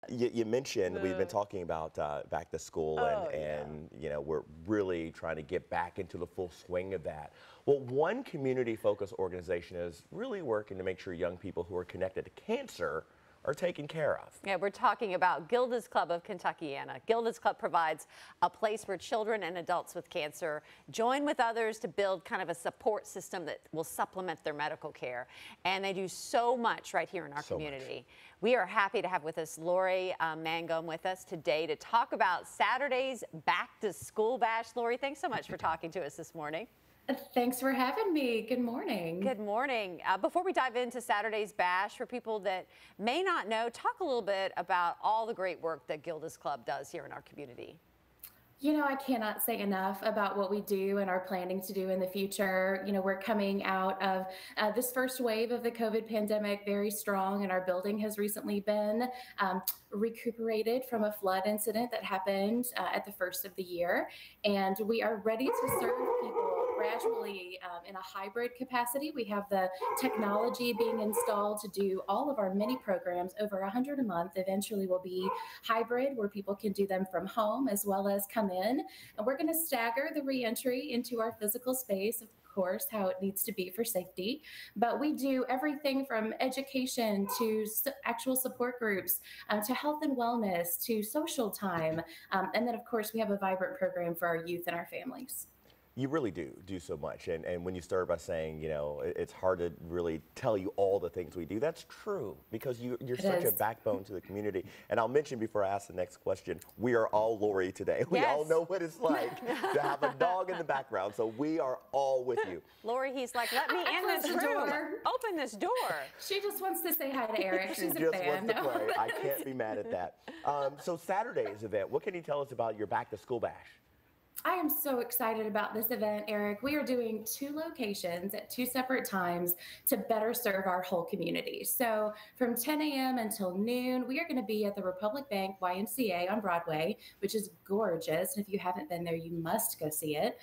You mentioned we've been talking about back to school, and you know, we're really trying to get back into the full swing of that. Well, one community-focused organization is really working to make sure young people who are connected to cancer are taken care of. Yeah, we're talking about Gilda's Club of Kentuckiana. Gilda's Club provides a place where children and adults with cancer join with others to build kind of a support system that will supplement their medical care. And they do so much right here in our community. We are happy to have with us Lori Mangum with us today to talk about Saturday's Back to School Bash. Lori, thanks so much for talking to us this morning. Thanks for having me. Good morning. Good morning. Before we dive into Saturday's Bash, for people that may not know, talk a little bit about all the great work that Gilda's Club does here in our community. You know, I cannot say enough about what we do and are planning to do in the future. You know, we're coming out of this first wave of the COVID pandemic very strong, and our building has recently been recuperated from a flood incident that happened at the first of the year. And we are ready to serve people gradually in a hybrid capacity. We have the technology being installed to do all of our mini programs, over 100 a month. Eventually will be hybrid, where people can do them from home as well as come in. And we're going to stagger the reentry into our physical space, of course, how it needs to be for safety. But we do everything from education to actual support groups, to health and wellness, to social time. And then, of course, we have a vibrant program for our youth and our families. You really do so much. And when you started by saying, you know, it's hard to really tell you all the things we do, that's true, because you're such a backbone to the community. And I'll mention before I ask the next question, we are all Lori today. We all know what it's like to have a dog in the background, so we are all with you. Lori, he's like, let me in this room. Open this door. She just wants to say hi to Eric. She's a fan. Wants to play. I can't be mad at that. So Saturday's event, what can you tell us about your Back to School Bash? I am so excited about this event, Eric. We are doing 2 locations at 2 separate times to better serve our whole community. So from 10 a.m. until noon, we are going to be at the Republic Bank YMCA on Broadway, which is gorgeous. And if you haven't been there, you must go see it.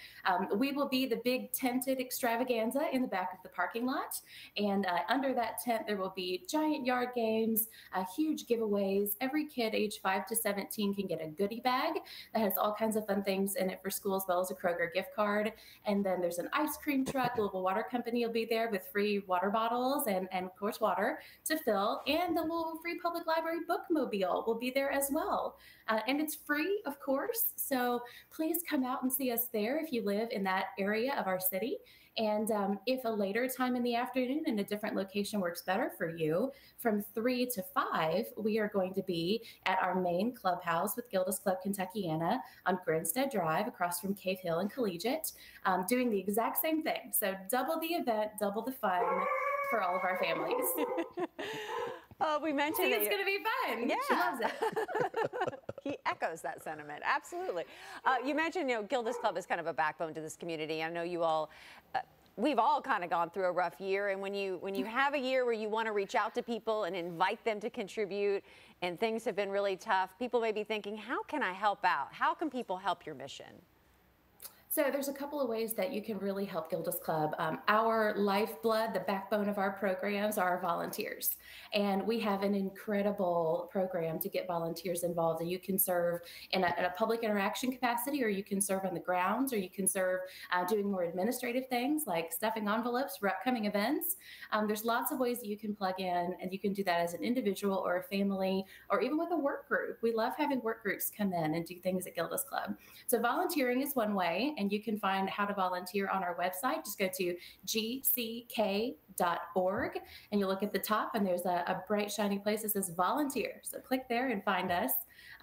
We will be the big tented extravaganza in the back of the parking lot. And under that tent, there will be giant yard games, huge giveaways. Every kid age 5 to 17 can get a goodie bag that has all kinds of fun things in it for school, as well as a Kroger gift card. And then there's an ice cream truck. Louisville Water Company will be there with free water bottles and of course water to fill. And the Louisville Free Public Library bookmobile will be there as well. And it's free, of course. So please come out and see us there if you live in that area of our city. And if a later time in the afternoon in a different location works better for you, from 3 to 5, we are going to be at our main clubhouse with Gilda's Club Kentuckiana on Grinstead Drive across from Cave Hill and Collegiate, doing the exact same thing. So double the event, double the fun for all of our families. We mentioned it's going to be fun. Yeah. She loves it. He echoes that sentiment. Absolutely. You mentioned, you know, Gilda's Club is kind of a backbone to this community. I know you all, we've all kind of gone through a rough year. And when you have a year where you want to reach out to people and invite them to contribute, and things have been really tough, people may be thinking, how can I help out? How can people help your mission? So there's a couple of ways that you can really help Gilda's Club. Our lifeblood, the backbone of our programs, are our volunteers. And we have an incredible program to get volunteers involved. And you can serve in a public interaction capacity, or you can serve on the grounds, or you can serve doing more administrative things like stuffing envelopes for upcoming events. There's lots of ways that you can plug in, and you can do that as an individual or a family, or even with a work group. We love having work groups come in and do things at Gilda's Club. So volunteering is one way. And you can find how to volunteer on our website. Just go to gck.org and you'll look at the top, and there's a bright shiny place that says volunteer. So click there and find us.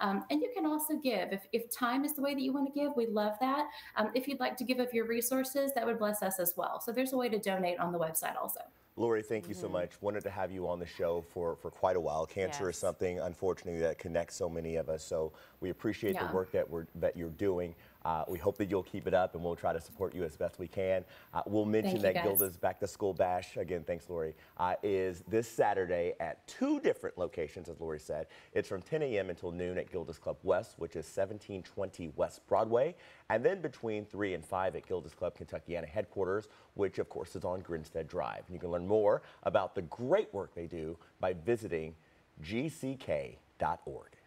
And you can also give. If time is the way that you want to give, we love that. If you'd like to give of your resources, that would bless us as well. So there's a way to donate on the website also. Lori, thank you so much. Wanted to have you on the show for quite a while. Cancer is something, unfortunately, that connects so many of us. So we appreciate the work that you're doing. We hope that you'll keep it up, and we'll try to support you as best we can. We'll mention that Gilda's Back to School Bash, again, thanks, Lori, is this Saturday at 2 different locations, as Lori said. It's from 10 a.m. until noon at Gilda's Club West, which is 1720 West Broadway, and then between 3 and 5 at Gilda's Club Kentuckiana headquarters, which, of course, is on Grinstead Drive. And you can learn more about the great work they do by visiting gck.org. gdl.org.